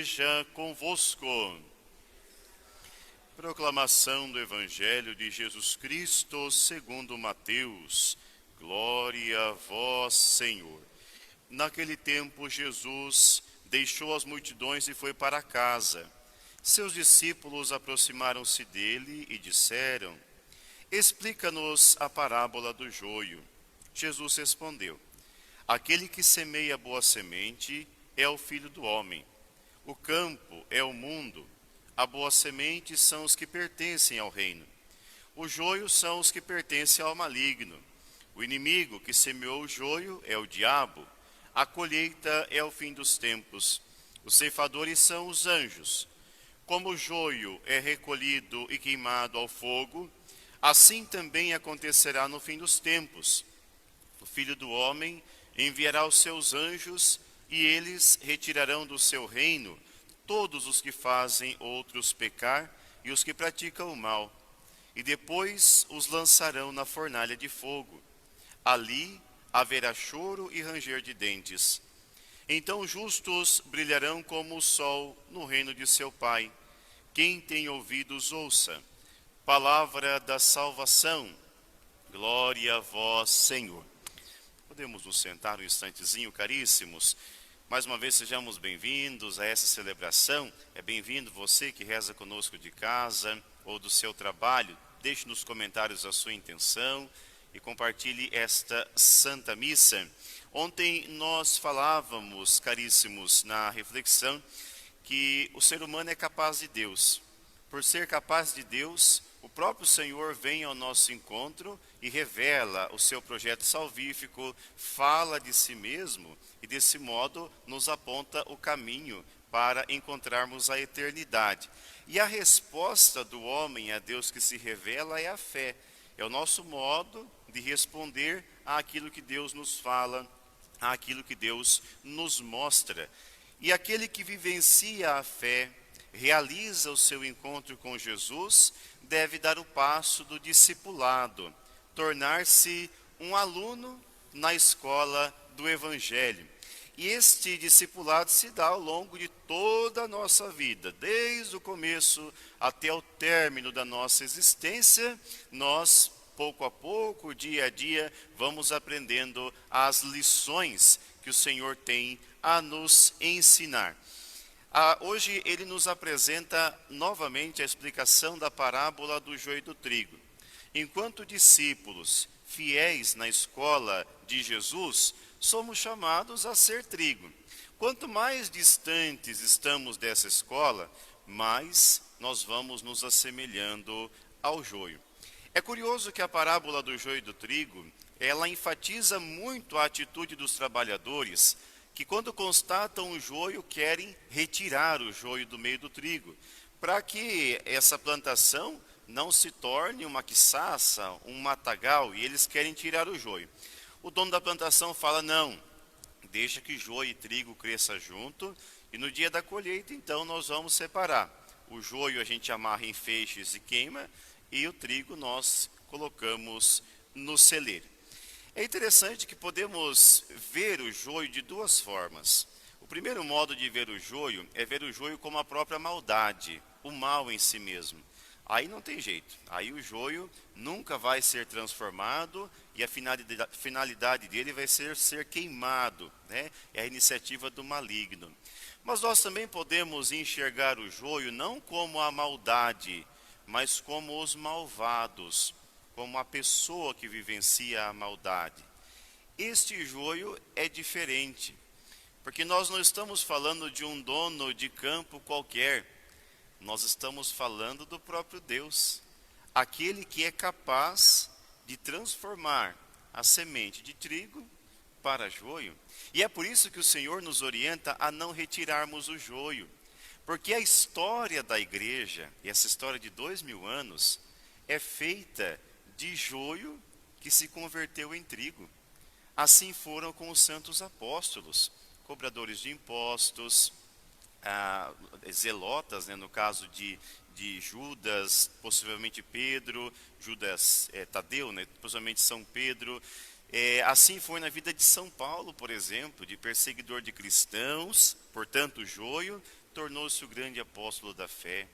esteja convosco. Proclamação do Evangelho de Jesus Cristo segundo Mateus. Glória a vós, Senhor. Naquele tempo, Jesus deixou as multidões e foi para casa. Seus discípulos aproximaram-se dele e disseram: Explica-nos a parábola do joio. Jesus respondeu: Aquele que semeia boa semente é o Filho do Homem. O campo é o mundo. A boa semente são os que pertencem ao reino. O joio são os que pertencem ao maligno. O inimigo que semeou o joio é o diabo. A colheita é o fim dos tempos. Os ceifadores são os anjos. Como o joio é recolhido e queimado ao fogo, assim também acontecerá no fim dos tempos. O Filho do Homem enviará os seus anjos e eles retirarão do seu reino todos os que fazem outros pecar e os que praticam o mal, e depois os lançarão na fornalha de fogo. Ali haverá choro e ranger de dentes. Então os justos brilharão como o sol no reino de seu Pai. Quem tem ouvidos, ouça. Palavra da salvação. Glória a vós, Senhor. Podemos nos sentar um instantezinho, caríssimos. Mais uma vez sejamos bem-vindos a essa celebração. É bem-vindo você que reza conosco de casa ou do seu trabalho. Deixe nos comentários a sua intenção e compartilhe esta Santa Missa. Ontem nós falávamos, caríssimos, na reflexão, que o ser humano é capaz de Deus. Por ser capaz de Deus, o próprio Senhor vem ao nosso encontro e revela o seu projeto salvífico, fala de si mesmo e desse modo nos aponta o caminho para encontrarmos a eternidade. E a resposta do homem a Deus que se revela é a fé. É o nosso modo de responder àquilo que Deus nos fala, àquilo que Deus nos mostra. E aquele que vivencia a fé, realiza o seu encontro com Jesus, deve dar o passo do discipulado, tornar-se um aluno na escola do Evangelho. E este discipulado se dá ao longo de toda a nossa vida, desde o começo até o término da nossa existência. Nós, pouco a pouco, dia a dia, vamos aprendendo as lições que o Senhor tem a nos ensinar. Hoje ele nos apresenta novamente a explicação da parábola do joio e do trigo. Enquanto discípulos fiéis na escola de Jesus, somos chamados a ser trigo. Quanto mais distantes estamos dessa escola, mais nós vamos nos assemelhando ao joio. É curioso que a parábola do joio e do trigo, ela enfatiza muito a atitude dos trabalhadores, que quando constatam o joio, querem retirar o joio do meio do trigo, para que essa plantação não se torne uma quiçaça, um matagal, e eles querem tirar o joio. O dono da plantação fala: não, deixa que joio e trigo cresça junto, e no dia da colheita, então, nós vamos separar. O joio a gente amarra em feixes e queima, e o trigo nós colocamos no celeiro. É interessante que podemos ver o joio de duas formas. O primeiro modo de ver o joio é ver o joio como a própria maldade, o mal em si mesmo. Aí não tem jeito, aí o joio nunca vai ser transformado e a finalidade dele vai ser queimado, né? É a iniciativa do maligno. Mas nós também podemos enxergar o joio não como a maldade, mas como os malvados, como a pessoa que vivencia a maldade. Este joio é diferente, porque nós não estamos falando de um dono de campo qualquer, nós estamos falando do próprio Deus, aquele que é capaz de transformar a semente de trigo para joio. E é por isso que o Senhor nos orienta a não retirarmos o joio, porque a história da igreja, e essa história de 2000 anos, é feita de joio que se converteu em trigo. Assim foram com os santos apóstolos, cobradores de impostos, zelotas, né, no caso de Judas, possivelmente Pedro, Judas Tadeu, né, possivelmente São Pedro. Assim foi na vida de São Paulo, por exemplo, de perseguidor de cristãos, portanto joio, tornou-se o grande apóstolo da fé.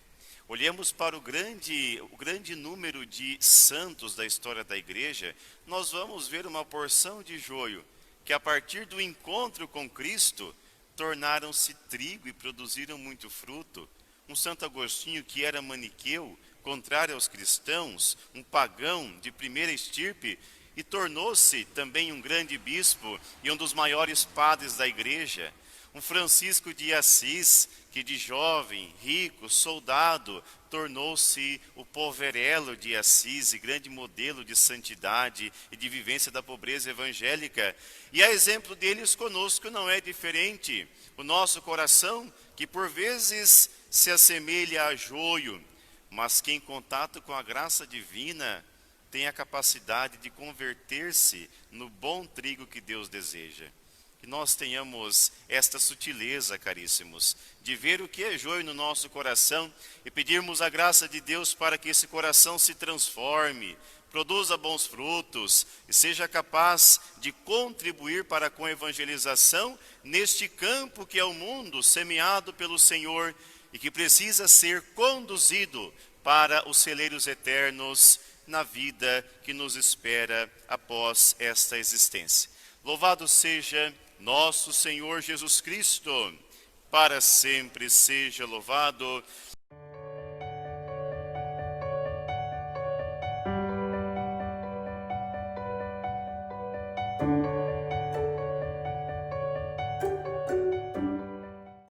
Olhemos para o grande número de santos da história da igreja, nós vamos ver uma porção de joio, que a partir do encontro com Cristo, tornaram-se trigo e produziram muito fruto. Um Santo Agostinho que era maniqueu, contrário aos cristãos, um pagão de primeira estirpe, e tornou-se também um grande bispo e um dos maiores padres da igreja. Um Francisco de Assis, que de jovem, rico, soldado, tornou-se o poverello de Assis, e grande modelo de santidade e de vivência da pobreza evangélica. E a exemplo deles conosco não é diferente. O nosso coração, que por vezes se assemelha a joio, mas que em contato com a graça divina tem a capacidade de converter-se no bom trigo que Deus deseja. Que nós tenhamos esta sutileza, caríssimos, de ver o que é joio no nosso coração e pedirmos a graça de Deus para que esse coração se transforme, produza bons frutos e seja capaz de contribuir para com a evangelização neste campo que é o mundo, semeado pelo Senhor e que precisa ser conduzido para os celeiros eternos na vida que nos espera após esta existência. Louvado seja nosso Senhor Jesus Cristo, para sempre seja louvado.